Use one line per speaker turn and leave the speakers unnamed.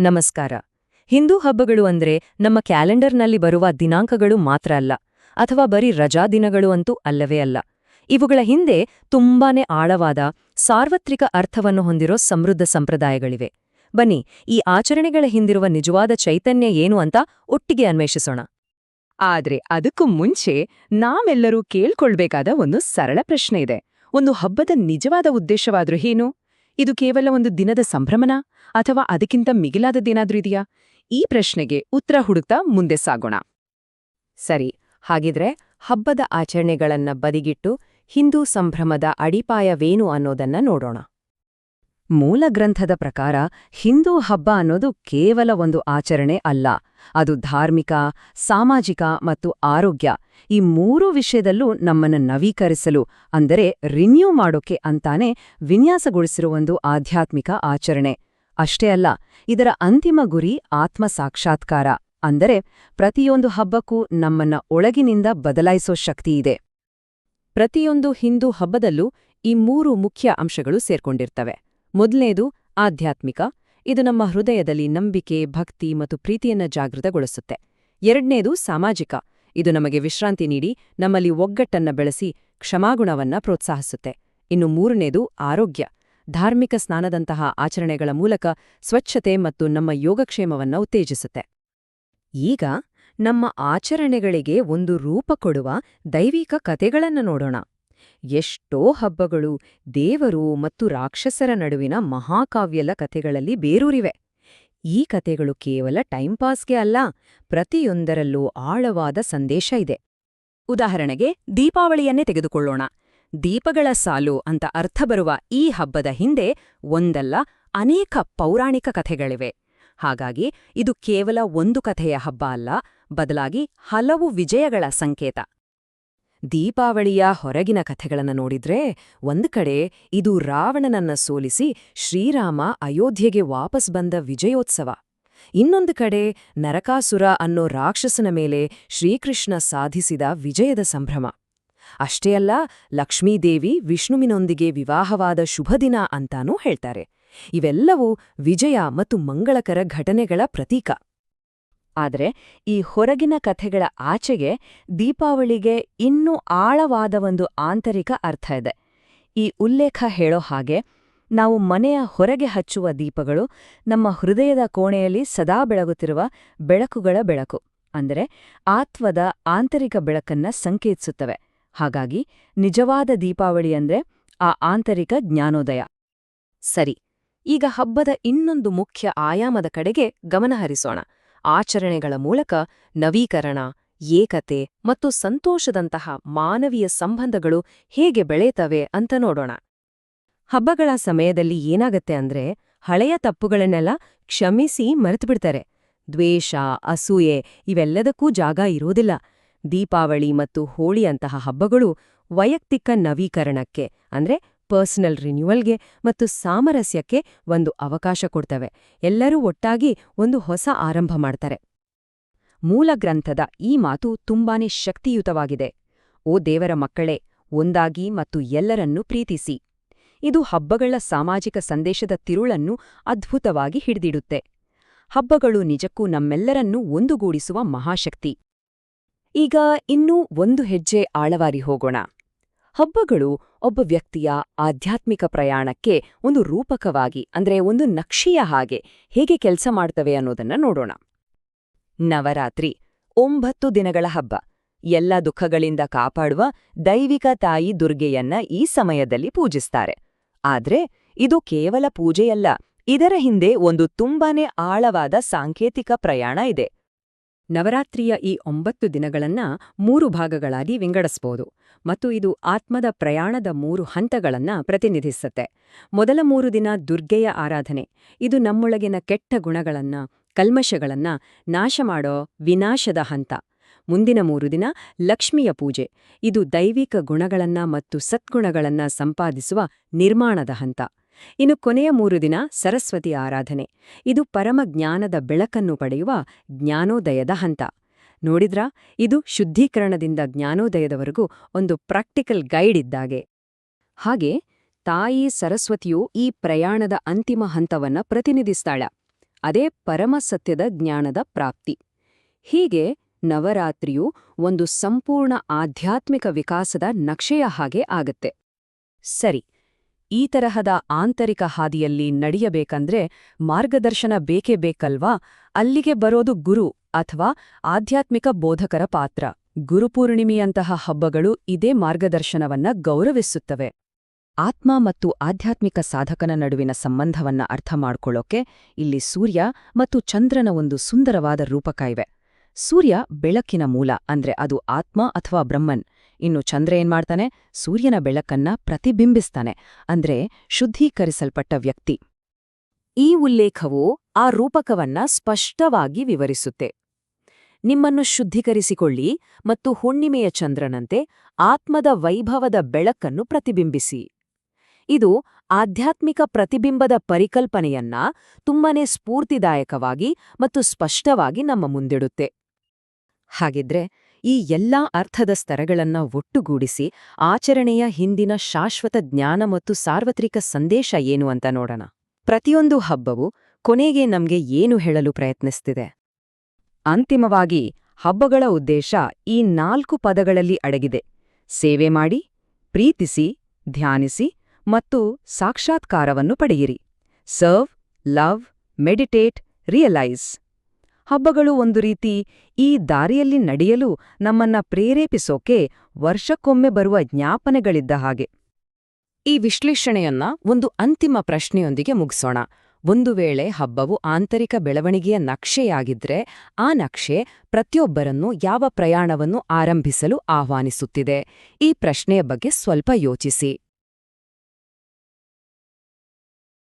ನಮಸ್ಕಾರ. ಹಿಂದೂ ಹಬ್ಬಗಳು ಅಂದ್ರೆ ನಮ್ಮ ಕ್ಯಾಲೆಂಡರ್ನಲ್ಲಿ ಬರುವ ದಿನಾಂಕಗಳು ಮಾತ್ರ ಅಲ್ಲ, ಅಥವಾ ಬರೀ ರಜಾ ದಿನಗಳು ಅಂತೂ ಅಲ್ಲವೇ ಅಲ್ಲ. ಇವುಗಳ ಹಿಂದೆ ತುಂಬಾನೇ ಆಳವಾದ, ಸಾರ್ವತ್ರಿಕ ಅರ್ಥವನ್ನು ಹೊಂದಿರೋ ಸಮೃದ್ಧ ಸಂಪ್ರದಾಯಗಳಿವೆ. ಬನ್ನಿ, ಈ ಆಚರಣೆಗಳ ಹಿಂದಿರುವ ನಿಜವಾದ ಚೈತನ್ಯ ಏನು ಅಂತ ಒಟ್ಟಿಗೆ ಅನ್ವೇಷಿಸೋಣ.
ಆದ್ರೆ ಅದಕ್ಕೂ ಮುಂಚೆ ನಾವೆಲ್ಲರೂ ಕೇಳ್ಕೊಳ್ಬೇಕಾದ ಒಂದು ಸರಳ ಪ್ರಶ್ನೆ ಇದೆ. ಒಂದು ಹಬ್ಬದ ನಿಜವಾದ ಉದ್ದೇಶವಾದ್ರೂ ಏನು? ಇದು ಕೇವಲ ಒಂದು ದಿನದ ಸಂಭ್ರಮನ, ಅಥವಾ ಅದಕ್ಕಿಂತ ಮಿಗಿಲಾದದ್ದೇನಾದ್ರೂ ಇದೆಯಾ? ಈ ಪ್ರಶ್ನೆಗೆ ಉತ್ತರ ಹುಡುಕ್ತಾ ಮುಂದೆ ಸಾಗೋಣ.
ಸರಿ, ಹಾಗಿದ್ರೆ ಹಬ್ಬದ ಆಚರಣೆಗಳನ್ನ ಬದಿಗಿಟ್ಟು ಹಿಂದೂ ಸಂಭ್ರಮದ ಅಡಿಪಾಯವೇನು ಅನ್ನೋದನ್ನ ನೋಡೋಣ. ಮೂಲ ಗ್ರಂಥದ ಪ್ರಕಾರ ಹಿಂದೂ ಹಬ್ಬ ಅನ್ನೋದು ಕೇವಲ ಒಂದು ಆಚರಣೆ ಅಲ್ಲ, ಅದು ಧಾರ್ಮಿಕ, ಸಾಮಾಜಿಕ ಮತ್ತು ಆರೋಗ್ಯ ಈ ಮೂರೂ ವಿಷಯದಲ್ಲೂ ನಮ್ಮನ್ನ ನವೀಕರಿಸಲು, ಅಂದರೆ ರಿನ್ಯೂ ಮಾಡೋಕೆ ಅಂತಾನೆ ವಿನ್ಯಾಸಗೊಳಿಸಿರುವ ಒಂದು ಆಧ್ಯಾತ್ಮಿಕ ಆಚರಣೆ. ಅಷ್ಟೇ ಅಲ್ಲ, ಇದರ ಅಂತಿಮ ಗುರಿ ಆತ್ಮ ಸಾಕ್ಷಾತ್ಕಾರ, ಅಂದರೆ ಪ್ರತಿಯೊಂದು ಹಬ್ಬಕ್ಕೂ ನಮ್ಮನ್ನ ಒಳಗಿನಿಂದ ಬದಲಾಯಿಸೋ ಶಕ್ತಿಯಿದೆ. ಪ್ರತಿಯೊಂದು ಹಿಂದೂ ಹಬ್ಬದಲ್ಲೂ ಈ ಮೂರು ಮುಖ್ಯ ಅಂಶಗಳು ಸೇರ್ಕೊಂಡಿರ್ತವೆ. ಮೊದಲನೇದು ಆಧ್ಯಾತ್ಮಿಕ, ಇದು ನಮ್ಮ ಹೃದಯದಲ್ಲಿ ನಂಬಿಕೆ, ಭಕ್ತಿ ಮತ್ತು ಪ್ರೀತಿಯನ್ನ ಜಾಗೃತಗೊಳಿಸುತ್ತೆ. ಎರಡನೇದು ಸಾಮಾಜಿಕ, ಇದು ನಮಗೆ ವಿಶ್ರಾಂತಿ ನೀಡಿ ನಮ್ಮಲ್ಲಿ ಒಗ್ಗಟ್ಟನ್ನ ಬೆಳೆಸಿ ಕ್ಷಮಾಗುಣವನ್ನ ಪ್ರೋತ್ಸಾಹಿಸುತ್ತೆ. ಇನ್ನು ಮೂರನೇದು ಆರೋಗ್ಯ, ಧಾರ್ಮಿಕ ಸ್ನಾನದಂತಹ ಆಚರಣೆಗಳ ಮೂಲಕ ಸ್ವಚ್ಛತೆ ಮತ್ತು ನಮ್ಮ ಯೋಗಕ್ಷೇಮವನ್ನ ಉತ್ತೇಜಿಸುತ್ತೆ. ಈಗ ನಮ್ಮ ಆಚರಣೆಗಳಿಗೆ ಒಂದು ರೂಪ ಕೊಡುವ ದೈವಿಕ ಕಥೆಗಳನ್ನು ನೋಡೋಣ. ಎಷ್ಟೋ ಹಬ್ಬಗಳು ದೇವರು ಮತ್ತು ರಾಕ್ಷಸರ ನಡುವಿನ ಮಹಾಕಾವ್ಯಲ ಕಥೆಗಳಲ್ಲಿ ಬೇರೂರಿವೆ. ಈ ಕಥೆಗಳು ಕೇವಲ ಟೈಂಪಾಸ್ಗೆ ಅಲ್ಲ, ಪ್ರತಿಯೊಂದರಲ್ಲೂ ಆಳವಾದ ಸಂದೇಶ ಇದೆ. ಉದಾಹರಣೆಗೆ ದೀಪಾವಳಿಯನ್ನೇ ತೆಗೆದುಕೊಳ್ಳೋಣ. ದೀಪಗಳ ಸಾಲು ಅಂತ ಅರ್ಥ ಬರುವ ಈ ಹಬ್ಬದ ಹಿಂದೆ ಒಂದಲ್ಲ ಅನೇಕ ಪೌರಾಣಿಕ ಕಥೆಗಳಿವೆ. ಹಾಗಾಗಿ ಇದು ಕೇವಲ ಒಂದು ಕಥೆಯ ಹಬ್ಬ ಅಲ್ಲ, ಬದಲಾಗಿ ಹಲವು ವಿಜಯಗಳ ಸಂಕೇತ. ದೀಪಾವಳಿಯ ಹೊರಗಿನ ಕಥೆಗಳನ್ನು ನೋಡಿದ್ರೆ ಒಂದು ಕಡೆ ಇದು ರಾವಣನನ್ನ ಸೋಲಿಸಿ ಶ್ರೀರಾಮ ಅಯೋಧ್ಯೆಗೆ ವಾಪಸ್ ಬಂದ ವಿಜಯೋತ್ಸವ, ಇನ್ನೊಂದು ಕಡೆ ನರಕಾಸುರ ಅನ್ನೋ ರಾಕ್ಷಸನ ಮೇಲೆ ಶ್ರೀಕೃಷ್ಣ ಸಾಧಿಸಿದ ವಿಜಯದ ಸಂಭ್ರಮ. ಅಷ್ಟೇ ಅಲ್ಲ, ಲಕ್ಷ್ಮೀದೇವಿ ವಿಷ್ಣುವಿನೊಂದಿಗೆ ವಿವಾಹವಾದ ಶುಭದಿನ ಅಂತಾನೂ ಹೇಳ್ತಾರೆ. ಇವೆಲ್ಲವೂ ವಿಜಯ ಮತ್ತು ಮಂಗಳಕರ ಘಟನೆಗಳ ಪ್ರತೀಕ. ಆದರೆ ಈ ಹೊರಗಿನ ಕಥೆಗಳ ಆಚೆಗೆ ದೀಪಾವಳಿಗೆ ಇನ್ನೂ ಆಳವಾದ ಒಂದು ಆಂತರಿಕ ಅರ್ಥ ಇದೆ. ಈ ಉಲ್ಲೇಖ ಹೇಳೋ ಹಾಗೆ, ನಾವು ಮನೆಯ ಹೊರಗೆ ಹಚ್ಚುವ ದೀಪಗಳು ನಮ್ಮ ಹೃದಯದ ಕೋಣೆಯಲ್ಲಿ ಸದಾ ಬೆಳಗುತ್ತಿರುವ ಬೆಳಕುಗಳ ಬೆಳಕು, ಅಂದರೆ ಆತ್ಮದ ಆಂತರಿಕ ಬೆಳಕನ್ನ ಸಂಕೇತಿಸುತ್ತವೆ. ಹಾಗಾಗಿ ನಿಜವಾದ ದೀಪಾವಳಿ ಅಂದ್ರೆ ಆ ಆಂತರಿಕ ಜ್ಞಾನೋದಯ. ಸರಿ, ಈಗ ಹಬ್ಬದ ಇನ್ನೊಂದು ಮುಖ್ಯ ಆಯಾಮದ ಕಡೆಗೆ ಗಮನಹರಿಸೋಣ. ಆಚರಣೆಗಳ ಮೂಲಕ ನವೀಕರಣ, ಏಕತೆ ಮತ್ತು ಸಂತೋಷದಂತಹ ಮಾನವೀಯ ಸಂಬಂಧಗಳು ಹೇಗೆ ಬೆಳೆಯುತ್ತವೆ ಅಂತ ನೋಡೋಣ. ಹಬ್ಬಗಳ ಸಮಯದಲ್ಲಿ ಏನಾಗತ್ತೆ ಅಂದ್ರೆ, ಹಳೆಯ ತಪ್ಪುಗಳನ್ನೆಲ್ಲ ಕ್ಷಮಿಸಿ ಮರೆತುಬಿಡ್ತಾರೆ. ದ್ವೇಷ, ಅಸೂಯೆ ಇವೆಲ್ಲದಕ್ಕೂ ಜಾಗ ಇರೋದಿಲ್ಲ. ದೀಪಾವಳಿ ಮತ್ತು ಹೋಳಿಯಂತಹ ಹಬ್ಬಗಳು ವೈಯಕ್ತಿಕ ನವೀಕರಣಕ್ಕೆ, ಅಂದ್ರೆ ಪರ್ಸನಲ್ ರಿನ್ಯೂವಲ್ಗೆ ಮತ್ತು ಸಾಮರಸ್ಯಕ್ಕೆ ಒಂದು ಅವಕಾಶ ಕೊಡ್ತವೆ. ಎಲ್ಲರೂ ಒಟ್ಟಾಗಿ ಒಂದು ಹೊಸ ಆರಂಭ ಮಾಡ್ತಾರೆ. ಮೂಲ ಗ್ರಂಥದ ಈ ಮಾತು ತುಂಬಾನೇ ಶಕ್ತಿಯುತವಾಗಿದೆ. ಓ ದೇವರ ಮಕ್ಕಳೇ, ಒಂದಾಗಿ ಮತ್ತು ಎಲ್ಲರನ್ನೂ ಪ್ರೀತಿಸಿ. ಇದು ಹಬ್ಬಗಳ ಸಾಮಾಜಿಕ ಸಂದೇಶದ ತಿರುಳನ್ನು ಅದ್ಭುತವಾಗಿ ಹಿಡಿದಿಡುತ್ತೆ. ಹಬ್ಬಗಳು ನಿಜಕ್ಕೂ ನಮ್ಮೆಲ್ಲರನ್ನೂ ಒಂದುಗೂಡಿಸುವ ಮಹಾಶಕ್ತಿ. ಈಗ ಇನ್ನೂ ಒಂದು ಹೆಜ್ಜೆ ಆಳವಾರಿ ಹೋಗೋಣ. ಹಬ್ಬಗಳು ಒಬ್ಬ ವ್ಯಕ್ತಿಯ ಆಧ್ಯಾತ್ಮಿಕ ಪ್ರಯಾಣಕ್ಕೆ ಒಂದು ರೂಪಕವಾಗಿ, ಅಂದ್ರೆ ಒಂದು ನಕ್ಷೆಯ ಹಾಗೆ ಹೇಗೆ ಕೆಲಸ ಮಾಡ್ತವೆ ಅನ್ನೋದನ್ನ ನೋಡೋಣ. ನವರಾತ್ರಿ 9 ದಿನಗಳ ಹಬ್ಬ. ಎಲ್ಲ ದುಃಖಗಳಿಂದ ಕಾಪಾಡುವ ದೈವಿಕ ತಾಯಿ ದುರ್ಗೆಯನ್ನ ಈ ಸಮಯದಲ್ಲಿ ಪೂಜಿಸ್ತಾರೆ. ಆದ್ರೆ ಇದು ಕೇವಲ ಪೂಜೆಯಲ್ಲ, ಇದರ ಹಿಂದೆ ಒಂದು ತುಂಬಾನೇ ಆಳವಾದ ಸಾಂಕೇತಿಕ ಪ್ರಯಾಣ ಇದೆ. ನವರಾತ್ರಿಯ ಈ 9 ದಿನಗಳನ್ನ 3 ಭಾಗಗಳಾಗಿ ವಿಂಗಡಿಸಬಹುದು, ಮತ್ತು ಇದು ಆತ್ಮದ ಪ್ರಯಾಣದ 3 ಹಂತಗಳನ್ನ ಪ್ರತಿನಿಧಿಸುತ್ತೆ. ಮೊದಲ 3 ದಿನ ದುರ್ಗೆಯ ಆರಾಧನೆ. ಇದು ನಮ್ಮೊಳಗಿನ ಕೆಟ್ಟ ಗುಣಗಳನ್ನ, ಕಲ್ಮಶಗಳನ್ನ ನಾಶ ಮಾಡೋ ವಿನಾಶದ ಹಂತ. ಮುಂದಿನ 3 ದಿನ ಲಕ್ಷ್ಮಿಯ ಪೂಜೆ. ಇದು ದೈವಿಕ ಗುಣಗಳನ್ನ ಮತ್ತು ಸದ್ಗುಣಗಳನ್ನ ಸಂಪಾದಿಸುವ ನಿರ್ಮಾಣದ ಹಂತ. ಇನ್ನು ಕೊನೆಯ 3 ದಿನ ಸರಸ್ವತಿ ಆರಾಧನೆ. ಇದು ಪರಮಜ್ಞಾನದ ಬೆಳಕನ್ನು ಪಡೆಯುವ ಜ್ಞಾನೋದಯದ ಹಂತ. ನೋಡಿದ್ರಾ, ಇದು ಶುದ್ಧೀಕರಣದಿಂದ ಜ್ಞಾನೋದಯದವರೆಗೂ ಒಂದು ಪ್ರಾಕ್ಟಿಕಲ್ ಗೈಡ್ ಇದ್ದಾಗೆ. ಹಾಗೆ ತಾಯಿ ಸರಸ್ವತಿಯು ಈ ಪ್ರಯಾಣದ ಅಂತಿಮ ಹಂತವನ್ನ ಪ್ರತಿನಿಧಿಸ್ತಾಳ. ಅದೇ ಪರಮಸತ್ಯದ ಜ್ಞಾನದ ಪ್ರಾಪ್ತಿ. ಹೀಗೆ ನವರಾತ್ರಿಯು ಒಂದು ಸಂಪೂರ್ಣ ಆಧ್ಯಾತ್ಮಿಕ ವಿಕಾಸದ ನಕ್ಷೆಯ ಹಾಗೆ ಆಗತ್ತೆ. ಸರಿ, ಈ ತರಹದ ಆಂತರಿಕ ಹಾದಿಯಲ್ಲಿ ನಡೆಯಬೇಕಂದ್ರೆ ಮಾರ್ಗದರ್ಶನ ಬೇಕೇ ಬೇಕಲ್ವಾ? ಅಲ್ಲಿಗೆ ಬರೋದು ಗುರು ಅಥವಾ ಆಧ್ಯಾತ್ಮಿಕ ಬೋಧಕರ ಪಾತ್ರ. ಗುರುಪೂರ್ಣಿಮೆಯಂತಹ ಹಬ್ಬಗಳು ಇದೇ ಮಾರ್ಗದರ್ಶನವನ್ನ ಗೌರವಿಸುತ್ತವೆ. ಆತ್ಮ ಮತ್ತು ಆಧ್ಯಾತ್ಮಿಕ ಸಾಧಕನ ನಡುವಿನ ಸಂಬಂಧವನ್ನ ಅರ್ಥ ಮಾಡ್ಕೊಳ್ಳೋಕೆ ಇಲ್ಲಿ ಸೂರ್ಯ ಮತ್ತು ಚಂದ್ರನ ಒಂದು ಸುಂದರವಾದ ರೂಪಕ ಇವೆ. ಸೂರ್ಯ ಬೆಳಕಿನ ಮೂಲ, ಅಂದ್ರೆ ಅದು ಆತ್ಮ ಅಥವಾ ಬ್ರಹ್ಮನ್. ಇನ್ನು ಚಂದ್ರ ಏನ್ಮಾಡ್ತಾನೆ? ಸೂರ್ಯನ ಬೆಳಕನ್ನ ಪ್ರತಿಬಿಂಬಿಸ್ತಾನೆ, ಅಂದ್ರೆ ಶುದ್ಧೀಕರಿಸಲ್ಪಟ್ಟ ವ್ಯಕ್ತಿ. ಈ ಉಲ್ಲೇಖವು ಆ ರೂಪಕವನ್ನ ಸ್ಪಷ್ಟವಾಗಿ ವಿವರಿಸುತ್ತೆ. ನಿಮ್ಮನ್ನು ಶುದ್ಧೀಕರಿಸಿಕೊಳ್ಳಿ ಮತ್ತು ಹುಣ್ಣಿಮೆಯ ಚಂದ್ರನಂತೆ ಆತ್ಮದ ವೈಭವದ ಬೆಳಕನ್ನು ಪ್ರತಿಬಿಂಬಿಸಿ. ಇದು ಆಧ್ಯಾತ್ಮಿಕ ಪ್ರತಿಬಿಂಬದ ಪರಿಕಲ್ಪನೆಯನ್ನ ತುಂಬಾನೇ ಸ್ಫೂರ್ತಿದಾಯಕವಾಗಿ ಮತ್ತು ಸ್ಪಷ್ಟವಾಗಿ ನಮ್ಮ ಮುಂದಿಡುತ್ತೆ. ಹಾಗಿದ್ರೆ ಈ ಎಲ್ಲಾ ಅರ್ಥದ ಸ್ತರಗಳನ್ನ ಒಟ್ಟುಗೂಡಿಸಿ ಆಚರಣೆಯ ಹಿಂದಿನ ಶಾಶ್ವತ ಜ್ಞಾನ ಮತ್ತು ಸಾರ್ವತ್ರಿಕ ಸಂದೇಶ ಏನು ಅಂತ ನೋಡೋಣ. ಪ್ರತಿಯೊಂದು ಹಬ್ಬವು ಕೊನೆಗೆ ನಮ್ಗೆ ಏನು ಹೇಳಲು ಪ್ರಯತ್ನಿಸ್ತಿದೆ? ಅಂತಿಮವಾಗಿ ಹಬ್ಬಗಳ ಉದ್ದೇಶ ಈ 4 ಪದಗಳಲ್ಲಿ ಅಡಗಿದೆ: ಸೇವೆ ಮಾಡಿ, ಪ್ರೀತಿಸಿ, ಧ್ಯಾನಿಸಿ ಮತ್ತು ಸಾಕ್ಷಾತ್ಕಾರವನ್ನು ಪಡೆಯಿರಿ. Serve, love, meditate, realise. ಹಬ್ಬಗಳು ಒಂದು ರೀತಿ ಈ ದಾರಿಯಲ್ಲಿ ನಡೆಯಲು ನಮ್ಮನ್ನ ಪ್ರೇರೇಪಿಸೋಕೆ ವರ್ಷಕ್ಕೊಮ್ಮೆ ಬರುವ ಜ್ಞಾಪನೆಗಳಿದ್ದ ಹಾಗೆ. ಈ ವಿಶ್ಲೇಷಣೆಯನ್ನ ಒಂದು ಅಂತಿಮ ಪ್ರಶ್ನೆಯೊಂದಿಗೆ ಮುಗಿಸೋಣ. ಒಂದು ವೇಳೆ ಹಬ್ಬವು ಆಂತರಿಕ ಬೆಳವಣಿಗೆಯ ನಕ್ಷೆಯಾಗಿದ್ರೆ, ಆ ನಕ್ಷೆ ಪ್ರತಿಯೊಬ್ಬರನ್ನೂ ಯಾವ ಪ್ರಯಾಣವನ್ನು ಆರಂಭಿಸಲು ಆಹ್ವಾನಿಸುತ್ತಿದೆ? ಈ ಪ್ರಶ್ನೆಯ ಬಗ್ಗೆ ಸ್ವಲ್ಪ ಯೋಚಿಸಿ.